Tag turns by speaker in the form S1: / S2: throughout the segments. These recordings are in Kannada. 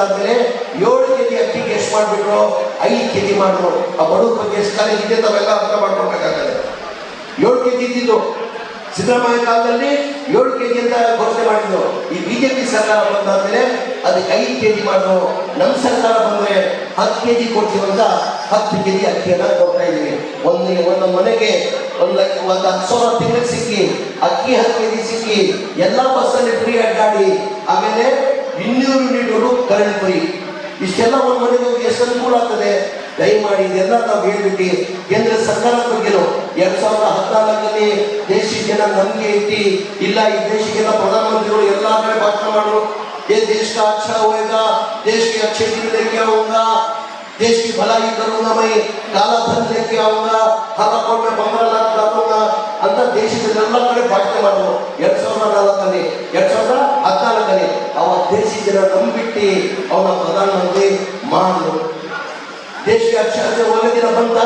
S1: ಆದ್ಮೇಲೆ 7 ಕೆಜಿ ಅಕ್ಕಿಗೆ ಎಷ್ಟು ಮಾಡ್ಬಿಟ್ರು, 5 ಕೆಜಿ ಮಾಡಿದ್ರು. ಆ ಬಡವ್ರ ಬಗ್ಗೆ ಎಷ್ಟು ಕಾಲೇಜ್ ಇದೆ ತಾವೆಲ್ಲ ಅರ್ಥ ಮಾಡ್ಕೊಳ್ಬೇಕಾಗ್ತದೆ. 7 ಕೆಜಿ ಇದ್ದಿದ್ದು ಸಿದ್ದರಾಮಯ್ಯ ಕಾಲದಲ್ಲಿ 7 ಕೆಜಿ ಅಂತ ಘೋಷಣೆ ಮಾಡಿದ್ರು. ಈ ಬಿಜೆಪಿ ಸರ್ಕಾರ ಬಂದಾದ್ಮೇಲೆ ಅದಕ್ಕೆ 5 ಕೆಜಿ ಮಾಡಿದ್ರು. ನಮ್ಮ ಸರ್ಕಾರ ಬಂದ್ರೆ 10 ಕೆಜಿ ಕೊಡ್ತೀವಿ ಅಂತ 10 ಕೆಜಿ ಅಕ್ಕಿಯನ್ನ ಕೊಡ್ತಾ ಇದೀವಿ. ಒಂದು ಮನೆಗೆ ಒಂದು 10,000 ತಿಂಗಳಿಗೆ ಸಿಕ್ಕಿ, ಅಕ್ಕಿ 10 ಕೆಜಿ ಸಿಕ್ಕಿ, ಎಲ್ಲ ಬಸ್ಸಲ್ಲಿ ಫ್ರೀ ಅಡ್ಡಾಡಿ, ಆಮೇಲೆ 200 ಯೂನಿಟ್ ಕರೆಂಟ್ ಫ್ರೀ. ಇಷ್ಟೆಲ್ಲ ಒಂದು ಮನೆಗೆ ಹೋಗಿ ಎಷ್ಟು ಅನುಕೂಲ ಆಗ್ತದೆ. ದಯಮಾಡಿ ಇದೆಲ್ಲ ನಾವು ಹೇಳ್ಬಿಟ್ಟು ಕೇಂದ್ರ ಸರ್ಕಾರದ ಬಗ್ಗೆನೂ 2014ರಲ್ಲಿ ದೇಶದ ಜನ ನಂಬಿಕೆ ಇಟ್ಟು ಇಲ್ಲ ಈ ದೇಶಕ್ಕೆಲ್ಲ ಪ್ರಧಾನಮಂತ್ರಿಗಳು ಎಲ್ಲ ಕಡೆ ಭಾಷಣ ಮಾಡೋರು. ये देश का अच्छा होएगा, देश के अच्छे दिन लेके आऊंगा, देश की भलाई करूंगा, मैं काला धन लेके आऊंगा, हर अकाउंट में 15 लाख डालूंगा ಅಂತ ದೇಶದಲ್ಲೆಲ್ಲ ಕಡೆ ಭಾಷಣ ಮಾಡೋರು. 2014ರಲ್ಲಿ ಅವ ದೇಶದ ಜನ ನಂಬಿಟ್ಟು ಅವನ ಪ್ರಧಾನಮಂತ್ರಿ ಮಾಡಿದ್ರು. ದೇಶಕ್ಕೆ ಅಕ್ಷರ ಒಳ್ಳೆ ದಿನ ಬಂತ,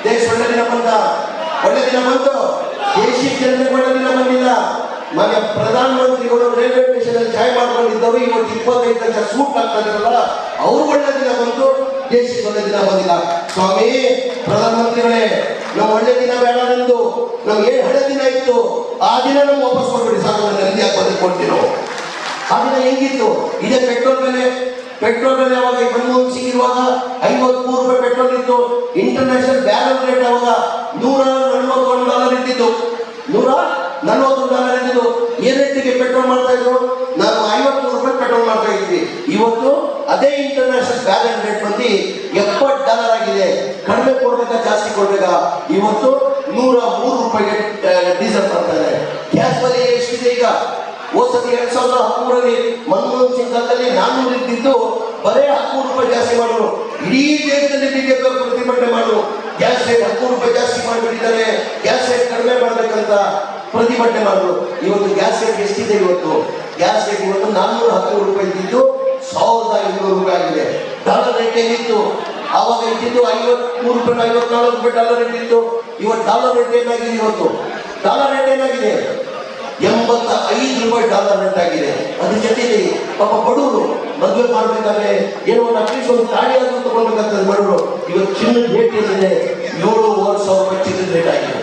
S1: ದೇಶ ಒಳ್ಳೆ ದಿನ ಬಂತ, ಒಳ್ಳೆ ದಿನ ಬಂತು. ದೇಶದ ಜನರಿಗೆ ಒಳ್ಳೆ ದಿನ ಬಂದಿಲ್ಲ. ಮನೆ ಪ್ರಧಾನಮಂತ್ರಿಗಳು ರೈಲ್ವೆ ಸ್ಟೇಷನ್ ಅಲ್ಲಿ ಚಾಯ್ ಮಾಡ್ಕೊಂಡಿದ್ದವರು ಇವತ್ತು 25 ಲಕ್ಷ ಸೂಟ್ ಆಗ್ತಾರಲ್ಲ, ಅವ್ರು ಒಳ್ಳೆ ದಿನ ಬಂತು, ದೇಶಕ್ಕೆ ಒಳ್ಳೆ ದಿನ ಬಂದಿಲ್ಲ. ಸ್ವಾಮಿ ಪ್ರಧಾನಮಂತ್ರಿಗಳೇ, ನಾವು ಒಳ್ಳೆ ದಿನ ಬೇಡ ಎಂದು ನಮ್ಗೆ ಏನು ಹಳೆ ದಿನ ಇತ್ತು ಆ ದಿನ ನಮ್ಗೆ ವಾಪಸ್ ಕೊಟ್ಬಿಡಿ ಸಾಕು. ನಂದಿ ಹಾಕೋದಕ್ಕೆ ಕೊಡ್ತೀವಿ ನಾವು. ಆ ದಿನ ಹೆಂಗಿತ್ತು? ಇದೇ ಪೆಟ್ರೋಲ್ ಬೆಲೆ ಯಾವಾಗ ಮನಮೋಹನ್ ಸಿಂಗ್ ಇರುವಾಗ 53 ರೂಪಾಯಿ ಪೆಟ್ರೋಲ್ ಇತ್ತು. ಇಂಟರ್ನ್ಯಾಷನಲ್ ಬ್ಯಾರಲ್ ರೇಟ್ ಅವಾಗ $141 ಇದ್ದಿತ್ತು. $141 ಇದ್ದಿದ್ದು. ಏ ರೇಟಿಗೆ ಪೆಟ್ರೋಲ್ ಮಾಡ್ತಾ ಇದ್ರು? ನಾವು 53 ರೂಪಾಯಿ ಪೆಟ್ರೋಲ್ ಮಾಡ್ತಾ ಇದ್ವಿ. ಇವತ್ತು ಅದೇ ಇಂಟರ್ನ್ಯಾಷನಲ್ ಬ್ಯಾರಲ್ ರೇಟ್ ಬಂದು $70 ಆಗಿದೆ. ಕಡಿಮೆ ಕೊಡ್ಬೇಕಾ ಜಾಸ್ತಿ ಕೊಡ್ಬೇಕಾ? ಇವತ್ತು 103 ರೂಪಾಯಿಗೆ ಡೀಸೆಲ್ ಮಾಡ್ತಾರೆ. ಗ್ಯಾಸ್ ಬೆಲೆ ಎಷ್ಟಿದೆ ಈಗ? ಹೋದ್ಸತಿ 2013ರಲ್ಲಿ ಮನಮೋಹನ್ ಸಿಂಗ್ ಕಾಲದಲ್ಲಿ 400 ಇದ್ದಿದ್ದು ಬರೇ 13 ರೂಪಾಯಿ ಜಾಸ್ತಿ ಮಾಡಿದ್ರು. ಇಡೀ ದೇಶದಲ್ಲಿ ಬಿಜೆಪಿ ಪ್ರತಿಭಟನೆ ಮಾಡಿದ್ರು. ಗ್ಯಾಸ್ ರೇಟ್ 13 ರೂಪಾಯಿ ಜಾಸ್ತಿ ಮಾಡಿಬಿಟ್ಟಿದ್ದಾರೆ, ಗ್ಯಾಸ್ ರೇಟ್ ಕಡಿಮೆ ಮಾಡ್ಬೇಕಂತ ಪ್ರತಿಭಟನೆ ಮಾಡಿದ್ರು. ಇವತ್ತು ಗ್ಯಾಸ್ ರೇಟ್ ಎಷ್ಟಿದೆ? ಗ್ಯಾಸ್ ರೇಟ್ ಇವತ್ತು 410 ರೂಪಾಯಿ ಇದ್ದಿದ್ದು 1200 ರೂಪಾಯಿ ಆಗಿದೆ. ಡಾಲರ್ ರೇಟ್ ಏನಿತ್ತು ಆವಾಗ ಇದ್ದಿದ್ದು 53 ರೂಪಾಯಿ 54 ರೂಪಾಯಿ ಡಾಲರ್ ರೇಟ್ ಇತ್ತು. ಇವತ್ತು ಡಾಲರ್ ರೇಟ್ ಏನಾಗಿದೆ? ಡಾಲರ್ ರೇಟ್ ಏನಾಗಿದೆ? 85 ರೂಪಾಯಿ ಡಾಲರ್ ರೇಟ್ ಆಗಿದೆ. ಅದ್ರ ಜೊತೆಲಿ ಪಾಪ ಬಡವರು ಮದುವೆ ಮಾಡ್ಬೇಕಾದ್ರೆ ಏನೋ ಒಂದು ಅಟ್ಲೀಸ್ಟ್ ಒಂದು ತಾಳಿ ಆದ್ರೂ ತಗೊಳ್ಬೇಕಾಗ್ತದೆ ಬಡವರು. ಇವತ್ತು ಚಿನ್ನದ ರೇಟ್ ಏನಿದೆ? 7,500 ರೂಪಾಯಿ ಚಿನ್ನದ ರೇಟ್ ಆಗಿದೆ.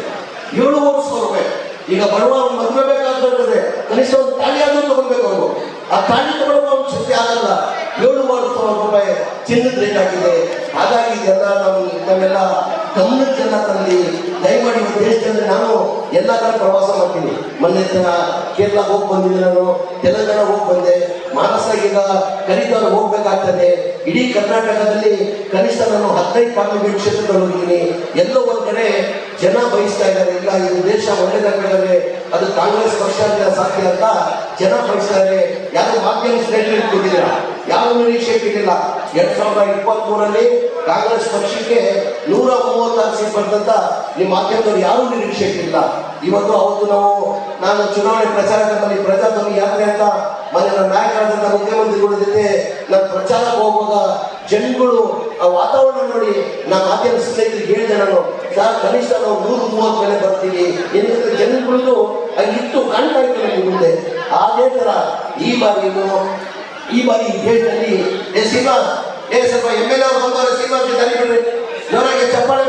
S1: 7,500 ರೂಪಾಯಿ. ಈಗ ಬಡವ ಮದುವೆ ಬೇಕಾಗ್ತದೆ, ಕನಿಷ್ಠ ಒಂದು ತಾಳಿ ಆದ್ರೂ ತಗೊಳ್ಬೇಕು. ಅವರು ಆ ತಾಳಿ ತಗೊಳ್ಳೋ ಒಂದು ಶಕ್ತಿ ಆಗಲ್ಲ. 7,500 ರೂಪಾಯಿ ಚಿನ್ನದ ರೇಟ್ ಆಗಿದೆ. ಹಾಗಾಗಿ ಇದೆಲ್ಲ ನಮ್ಮೆಲ್ಲ ಗಮನಕ್ಕೆಲ್ಲ ತಂದು ದಯಮಾಡಿ ದೇಶದಲ್ಲಿ ನಾನು ಎಲ್ಲ ಕಡೆ ಪ್ರವಾಸ ಮಾಡ್ತೀನಿ. ಮೊನ್ನೆ ಕೇರಳ ಹೋಗಿ ಬಂದಿದ್ದೆ, ನಾನು ತೆಲಂಗಾಣ ಹೋಗಿ ಬಂದೆ, ಮಾನಸ ಈಗ ಕರೀತಾರೆ ಹೋಗ್ಬೇಕಾಗ್ತದೆ. ಇಡೀ ಕರ್ನಾಟಕದಲ್ಲಿ ಕನಿಷ್ಠ ನಾನು 15 ಪಾರ್ಲಿಮೆಂಟ್ ಕ್ಷೇತ್ರದಲ್ಲಿ ಹೋಗಿದ್ದೀನಿ. ಎಲ್ಲೋ ಒಂದ್ ಕಡೆ ಜನ ಬಯಸ್ತಾ ಇದ್ದಾರೆ, ಇಲ್ಲ ಇದು ದೇಶ ಒಳ್ಳೇದಾಗಿದ್ದಾರೆ, ಅದು ಕಾಂಗ್ರೆಸ್ ಪಕ್ಷ ಸಾಧ್ಯ ಅಂತ ಜನ ಬಯಸ್ತಾರೆ. ಯಾರು ಮಾಧ್ಯಮ ಸ್ನೇಹಿತರು ಕೊಟ್ಟಿದ್ದೀರ? ಯಾವ ನಿರೀಕ್ಷೆ ಇಟ್ಟಿಲ್ಲ. 2023ರಲ್ಲಿ ಕಾಂಗ್ರೆಸ್ ಪಕ್ಷಕ್ಕೆ 136 ಸೀಟ್ ಬರ್ತಂತ ನಿಮ್ಮ ಮಾಧ್ಯಮದವ್ರು ಯಾರು ನಿರೀಕ್ಷೆ ಇಟ್ಟಿಲ್ಲ. ಇವತ್ತು ಅವತ್ತು ನಾನು ಚುನಾವಣೆ ಪ್ರಚಾರದಲ್ಲಿ ಪ್ರಜಾಧ್ವನಿ ಯಾತ್ರೆ ಅಂತ ಮನೆ ನಾಯಕರಾದಂಥ ಮುಖ್ಯಮಂತ್ರಿಗಳ ಜೊತೆ ನಾನು ಪ್ರಚಾರಕ್ಕೆ ಹೋಗುವಾಗ ಜನಗಳು ಆ ವಾತಾವರಣ ನೋಡಿ ನಮ್ಮ ಮಾಧ್ಯಮ ಸ್ನೇಹಿತರಿಗೆ ಹೇಳಿದೆ ನಾನು, ಸರ್ ಕನಿಷ್ಠ ನಾವು 130 ಮೇಲೆ ಬರ್ತೀವಿ ఎందుకంటే ಜನಗಳು ಇತ್ತು ಕಾಣ್ತಾ ಇತ್ತು ನಮಗೆ ಮುಂದೆ. ಅದೇ ಥರ ಈ ಬಾರಿ ದೇಶದಲ್ಲಿ ಸ್ವಲ್ಪ MLA ಅವರು ಬಂದವರ ಶ್ರೀಮಂತ ಜೊತೆ ಜೋರಾಗಿ ಚಪ್ಪಾಳೆ